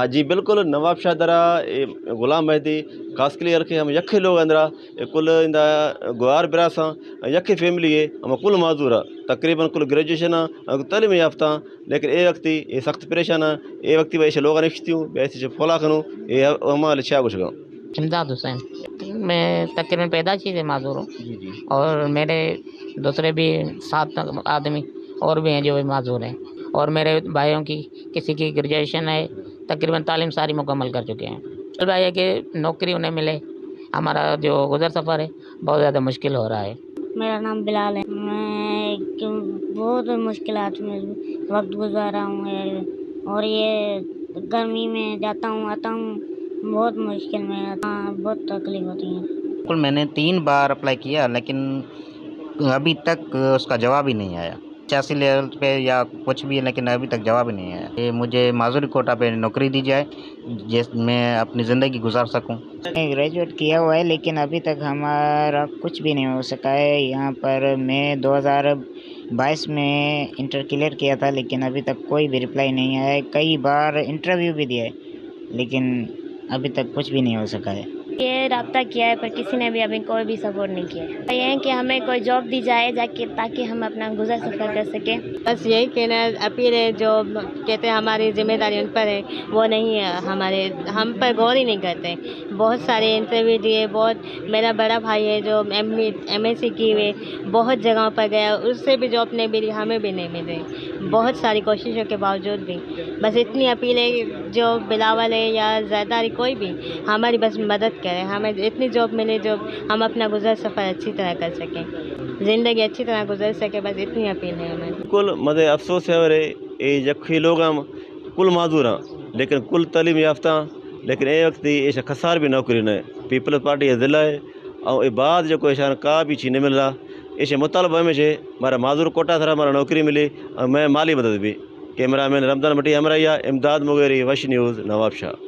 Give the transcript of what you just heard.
जी बिल्कुल नवाब शाह दरा गुलाम मेहदी खास क्लियर के हम यखे लोग अंदरा कुल इंदा गुआर बिरासा यखे फैमिली है हम कुल माजूरा तकरीबन कुल ग्रेजुएशन तालीम याफ्ता लेकिन ए वक्ति ये सख्त परेशान ए वक्ति वैसे लोग रिश्तियों वैसे फोला खनू ये हमारे छा कुछ गाँव। इमदाद हुसैन। मैं तकरीबन पैदाइशी से माजूर हूँ जी जी। और मेरे दूसरे भी 7 आदमी और भी हैं जो माजूर हैं, और मेरे भाइयों की किसी की ग्रेजुएशन है, तकरीबन तालीम सारी मुकम्मल कर चुके हैं। चल भाई है कि नौकरी उन्हें मिले, हमारा जो गुज़र सफ़र है बहुत ज़्यादा मुश्किल हो रहा है। मेरा नाम बिलाल है। मैं बहुत मुश्किलात में वक्त गुजारा हूँ और ये गर्मी में जाता हूँ आता हूँ, बहुत मुश्किल में बहुत तकलीफ होती है। बिल्कुल, मैंने 3 बार अप्लाई किया लेकिन अभी तक उसका जवाब ही नहीं आया। 86 लेवल पे या कुछ भी है लेकिन अभी तक जवाब ही नहीं आया। ये मुझे माजूरी कोटा पे नौकरी दी जाए जिस मैं अपनी ज़िंदगी गुजार सकूं। मैं ग्रेजुएट किया हुआ है लेकिन अभी तक हमारा कुछ भी नहीं हो सका है। यहाँ पर मैं 2022 में इंटर क्लियर किया था लेकिन अभी तक कोई भी रिप्लाई नहीं आया है। कई बार इंटरव्यू भी दिया है लेकिन अभी तक कुछ भी नहीं हो सका है। ये राब्ता किया है पर किसी ने भी अभी कोई भी सपोर्ट नहीं किया है। ये है कि हमें कोई जॉब दी जाए जाके ताकि हम अपना गुजर सफ़र कर सकें। बस यही कहना अपील है, जो कहते हैं हमारी जिम्मेदारी उन पर है वो नहीं है, हम पर गौर ही नहीं करते। बहुत सारे इंटरव्यू दिए, बहुत मेरा बड़ा भाई है जो MSc की हुए बहुत जगहों पर गया, उससे भी जॉब नहीं मिली, हमें भी नहीं मिली, बहुत सारी कोशिशों के बावजूद भी। बस इतनी अपील है जो बिलावल है या ज़रदारी कोई भी हमारी बस मदद करे, हमें इतनी जॉब मिले जो हम अपना गुजर सफ़र अच्छी तरह कर सकें, ज़िंदगी अच्छी तरह गुजर सके, बस इतनी अपील है हमें। कुल मदे अफसोस है रे ये यखे लोग हम कुल माजूर लेकिन कुल तालीम याफ्ता लेकिन ए वक्त ये खसार भी नौकरी न पीपल्स पार्टी ज़िला है और ये बाद जो कोई का भी चीज़ नहीं मिल रहा ऐसे मुतालबा में जे हमारा माजूर कोटा था हमारा नौकरी मिली और मैं माली मदद भी। कैमरा मैन रमजान भट्टी हमरा इमदाद मुगेरी वश न्यूज़ नवाब शाह।